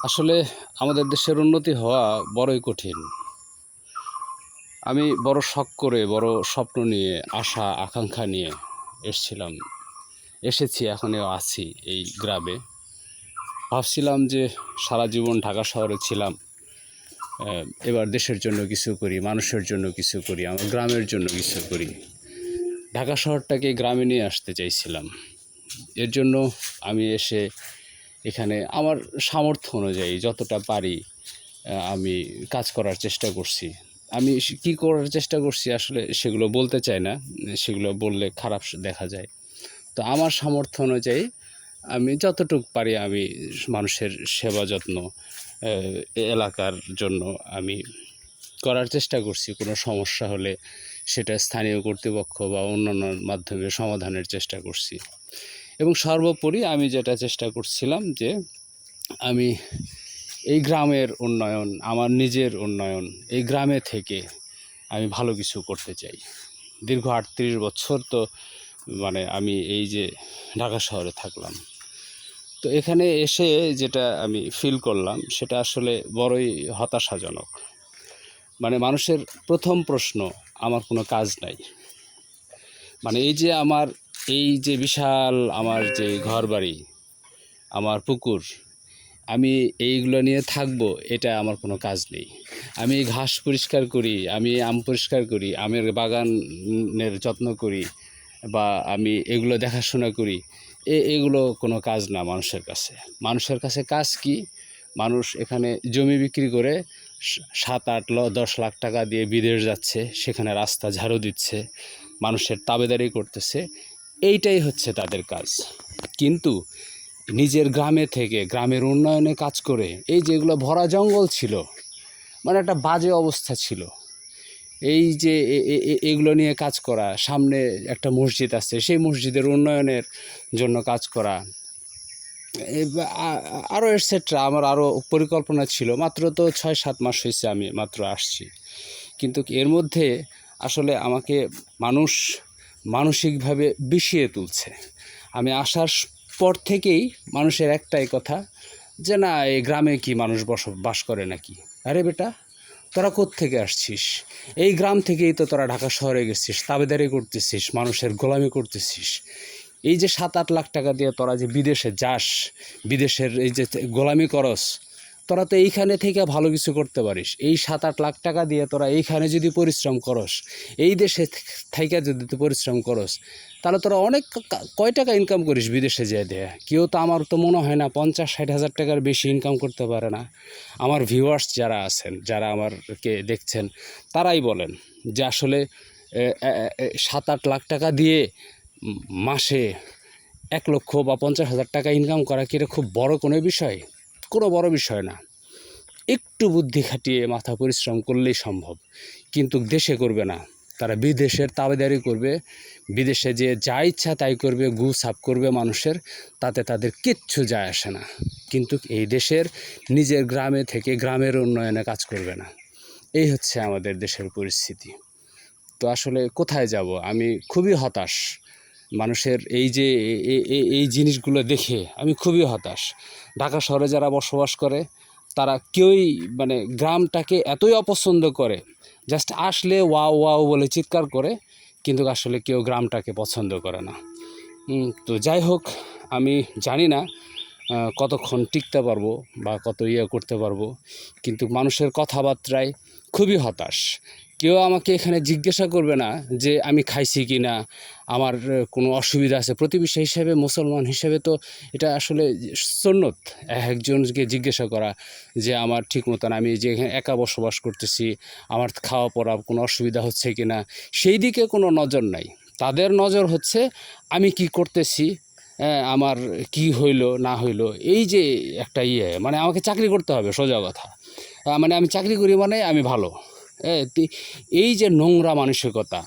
আসলে আমাদের দেশের উন্নতি হওয়া বড়ই কঠিন। আমি বড় শখ করে, বড় স্বপ্ন নিয়ে, আশা আকাঙ্ক্ষা নিয়ে এসেছি, এখনও আছি এই গ্রামে। ভাবছিলাম যে সারা জীবন ঢাকা শহরে ছিলাম, এবার দেশের জন্য কিছু করি, মানুষের জন্য কিছু করি, আমার গ্রামের জন্য কিছু করি। ঢাকা শহরটাকে গ্রামে নিয়ে আসতে চাইছিলাম। এর জন্য আমি এসে এখানে আমার সামর্থ্য অনুযায়ী যতটা পারি আমি কাজ করার চেষ্টা করছি। আমি কী করার চেষ্টা করছি আসলে সেগুলো বলতে চাই না, সেগুলো বললে খারাপ দেখা যায়। তো আমার সামর্থ্য অনুযায়ী আমি যতটুকু পারি আমি মানুষের সেবা যত্ন এলাকার জন্য আমি করার চেষ্টা করছি। কোনো সমস্যা হলে সেটা স্থানীয় কর্তৃপক্ষ বা অন্যান্য মাধ্যমে সমাধানের চেষ্টা করছি। এবং সর্বোপরি আমি যেটা চেষ্টা করছিলাম যে আমি এই গ্রামের উন্নয়ন, আমার নিজের উন্নয়ন, এই গ্রামে থেকে আমি ভালো কিছু করতে চাই। দীর্ঘ ৩৮ বছর তো আমি এই যে ঢাকা শহরে থাকলাম, তো এখানে এসে যেটা আমি ফিল করলাম সেটা আসলে বড়ই হতাশাজনক। মানুষের প্রথম প্রশ্ন, আমার কোনো কাজ নাই। এই যে বিশাল আমার যে ঘরবাড়ি, আমার পুকুর, আমি এইগুলো নিয়ে থাকবো, এটা আমার কোনো কাজ নেই। আমি ঘাস পরিষ্কার করি, আমি আম পরিষ্কার করি, আমের বাগানের যত্ন করি, বা আমি এগুলো দেখাশোনা করি, এগুলো কোনো কাজ না মানুষের কাছে। মানুষের কাছে কাজ কি? মানুষ এখানে জমি বিক্রি করে ৭, ৮, ১০ লাখ টাকা দিয়ে বিদেশ যাচ্ছে, সেখানে রাস্তা ঝাড়ু দিচ্ছে, মানুষের তাবেদারি করতেছে, এইটাই হচ্ছে তাদের কাজ। কিন্তু নিজের গ্রামে থেকে গ্রামের উন্নয়নে কাজ করে, এই যেগুলো ভরা জঙ্গল ছিল, একটা বাজে অবস্থা ছিল, এই যে এগুলো নিয়ে কাজ করা, সামনে একটা মসজিদ আছে, সেই মসজিদের উন্নয়নের জন্য কাজ করা, আরও এটসেট্রা। আমার আরও পরিকল্পনা ছিল। মাত্র তো ৬-৭ মাস হয়েছে আমি মাত্র আসছি, কিন্তু এর মধ্যে আসলে আমাকে মানসিকভাবে বিষিয়ে তুলছে। আমি আসার পর থেকেই মানুষের একটাই কথা, যে না, এই গ্রামে কি মানুষ বাস করে নাকি? আরে বেটা, তোরা কোত্থেকে আসছিস? এই গ্রাম থেকেই তো তোরা ঢাকা শহরে গেছিস, তাবেদারি করতেছিস, মানুষের গোলামি করতেছিস। এই যে ৭-৮ লাখ টাকা দিয়ে তোরা যে বিদেশে যাস, বিদেশের এই যে গোলামি করস, তোরা তো এইখানে থেকে ভালো কিছু করতে পারিস। এই ৭-৮ লাখ টাকা দিয়ে তোরা এইখানে যদি পরিশ্রম করস, এই দেশে থেকে যদি তুই পরিশ্রম করস, তাহলে তোরা অনেক কয় টাকা ইনকাম করিস বিদেশে যেয়ে দেয়া? কেউ তো, আমার তো মনে হয় না ৫০-৬০ হাজার টাকার বেশি ইনকাম করতে পারে না। আমার ভিউয়ার্স যারা আছেন, যারা আমারকে দেখছেন, তারাই বলেন যে আসলে ৭-৮ লাখ টাকা দিয়ে মাসে ১ লক্ষ বা ৫০ হাজার টাকা ইনকাম করা কি এটা খুব বড় কোনো বিষয়? কোনো বড় বিষয় না। একটু বুদ্ধি খাটিয়ে মাথা পরিশ্রম করলেই সম্ভব। কিন্তু দেশে করবে না, তারা বিদেশের তাবেদারি করবে, বিদেশে যে যা ইচ্ছা তাই করবে, গু সাফ করবে মানুষের, তাতে তাদের কিচ্ছু যায় আসে না। কিন্তু এই দেশের নিজের গ্রামে থেকে গ্রামের উন্নয়নে কাজ করবে না। এই হচ্ছে আমাদের দেশের পরিস্থিতি। তো আসলে কোথায় যাব? আমি খুবই হতাশ। মানুষের এই জিনিসগুলো দেখে আমি খুবই হতাশ। ঢাকা শহরে যারা বসবাস করে, তারা কেউই গ্রামটাকে এতই অপছন্দ করে, জাস্ট আসলে ওয়াও ওয়াও বলে চিৎকার করে, কিন্তু আসলে কেউ গ্রামটাকে পছন্দ করে না। তো যাই হোক, আমি জানি না কতক্ষণ টিকতে পারবো বা কত করতে পারবো, কিন্তু মানুষের কথাবার্তায় খুবই হতাশ। কেউ আমাকে এখানে জিজ্ঞাসা করবে না যে আমি খাইছি কি না, আমার কোনো অসুবিধা আছে। প্রতিবেশী হিসেবে, মুসলমান হিসেবে তো এটা আসলে সুন্নত একজনকে জিজ্ঞাসা করা যে আমার ঠিক মতন, আমি যে এখানে একা বসবাস করতেছি, আমার খাওয়া পড়া কোনো অসুবিধা হচ্ছে কি না, সেই দিকে কোনো নজর নাই। তাদের নজর হচ্ছে আমি কি করতেছি, আমার কি হইলো না হইলো, এই যে একটা আমাকে চাকরি করতে হবে, সোজা কথা। আমি চাকরি করি আমি ভালো। এই যে নোংরা মানসিকতা,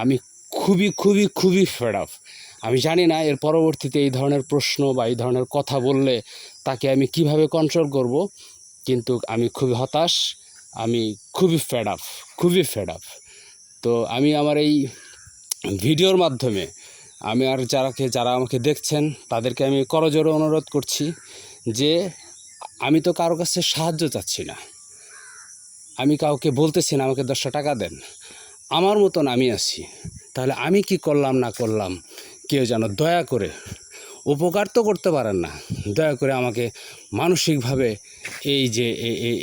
আমি খুবই খুবই খুবই ফেড আপ। আমি জানি না এর পরবর্তীতে এই ধরনের প্রশ্ন বা এই ধরনের কথা বললে তাকে আমি কিভাবে কন্ট্রোল করব, কিন্তু আমি খুবই হতাশ, আমি খুবই ফেড আপ, খুবই ফেড আপ। তো আমি আমার এই ভিডিওর মাধ্যমে যারা আমাকে দেখছেন, তাদেরকে আমি করজোড়ে অনুরোধ করছি যে আমি তো কারো কাছে সাহায্য চাচ্ছি না, আমি কাউকে বলতেছি না আমাকে 10টা টাকা দেন, আমার মতন আমি আছি। তাহলে আমি কি করলাম না করলাম কেউ যেন দয়া করে, উপকার তো করতে পারেন না, দয়া করে আমাকে মানসিকভাবে এই যে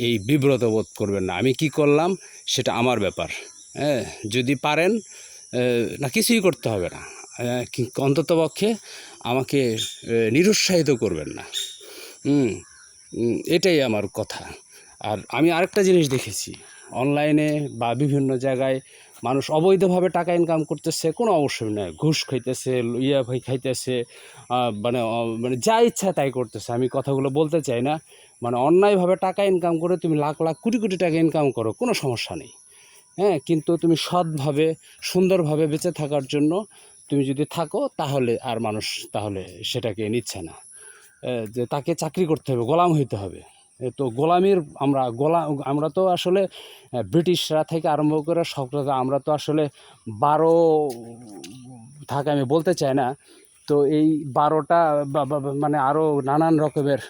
এই বিব্রত বোধ করবেন না। আমি কি করলাম সেটা আমার ব্যাপার। হ্যাঁ, যদি পারেন না কিছুই করতে হবে না, অন্ততপক্ষে আমাকে নিরুৎসাহিত করবেন না। এটাই আমার কথা। আর আমি আরেকটা জিনিস দেখেছি, অনলাইনে বা বিভিন্ন জায়গায় মানুষ অবৈধভাবে টাকা ইনকাম করতেছে, কোনো অবশ্যই নয়, ঘুষ খাইতেছে, খাইতেছে, মানে যা ইচ্ছা তাই করতেছে। আমি কথাগুলো বলতে চাই না, মানে অন্যায়ভাবে টাকা ইনকাম করে তুমি লাখ লাখ কোটি কোটি টাকা ইনকাম করো, কোনো সমস্যা নেই। হ্যাঁ, কিন্তু তুমি সৎভাবে সুন্দরভাবে বেঁচে থাকার জন্য তুমি যদি থাকো, তাহলে আর মানুষ তাহলে সেটাকে নিচ্ছে না, যে তাকে চাকরি করতে হবে, গোলাম হইতে হবে। তো গোলামির আমরা তো আসলে ব্রিটিশরা থেকে আরম্ভ করে আমরা তো আসলে 12 থাকে, আমি বলতে চাই না। তো এই 12টা মানে আরও নানান রকমের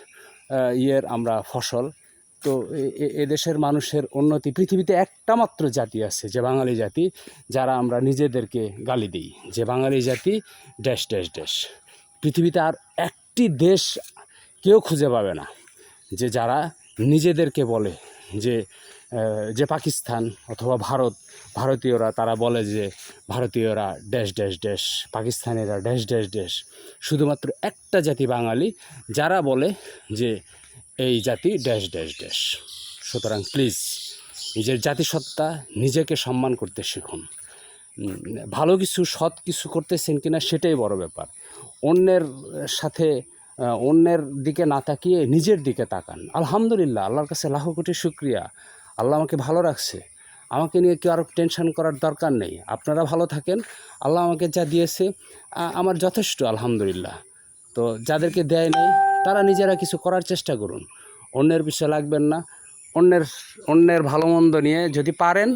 আমরা ফসল। তো এদেশের মানুষের উন্নতি, পৃথিবীতে একটা মাত্র জাতি আছে যে বাঙালি জাতি, যারা আমরা নিজেদেরকে গালি দিই যে বাঙালি জাতি ড্যাশ ড্যাশ ড্যাশ। পৃথিবীতে আর একটি দেশ কেউ খুঁজে পাবে না যে যারা নিজেদেরকে বলে যে পাকিস্তান অথবা ভারতীয়রা, তারা বলে যে ভারতীয়রা ড্যাশ ড্যাশ ড্যাশ, পাকিস্তানিরা ড্যাশ ড্যাশ ড্যাশ। শুধুমাত্র একটা জাতি বাঙালি যারা বলে যে এই জাতি ড্যাশ ড্যাশ ড্যাশ। সুতরাং প্লিজ নিজের জাতিসত্তা, নিজেকে সম্মান করতে শিখুন। ভালো কিছু, সৎ কিছু করতেছেন কিনা সেটাই বড় ব্যাপার। অন্যের দিকে না তাকিয়ে নিজের দিকে তাকান। আলহামদুলিল্লাহ, আল্লাহর কাছে লাখো কোটি শুকরিয়া, আল্লাহ আমাকে ভালো রাখছে। আমাকে নিয়ে কেউ আরও টেনশন করার দরকার নেই। আপনারা ভালো থাকেন, আল্লাহ আমাকে যা দিয়েছে আমার যথেষ্ট, আলহামদুলিল্লাহ। তো যাদেরকে দেয় নেই তারা নিজেরা কিছু করার চেষ্টা করুন, অন্যের পিছনে লাগবেন না। অন্যের ভালো মন্দ নিয়ে যদি পারেন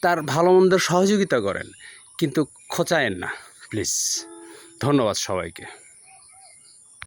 তার ভালো মন্দের সহযোগিতা করেন, কিন্তু খোঁচায়েন না প্লিজ। ধন্যবাদ সবাইকে।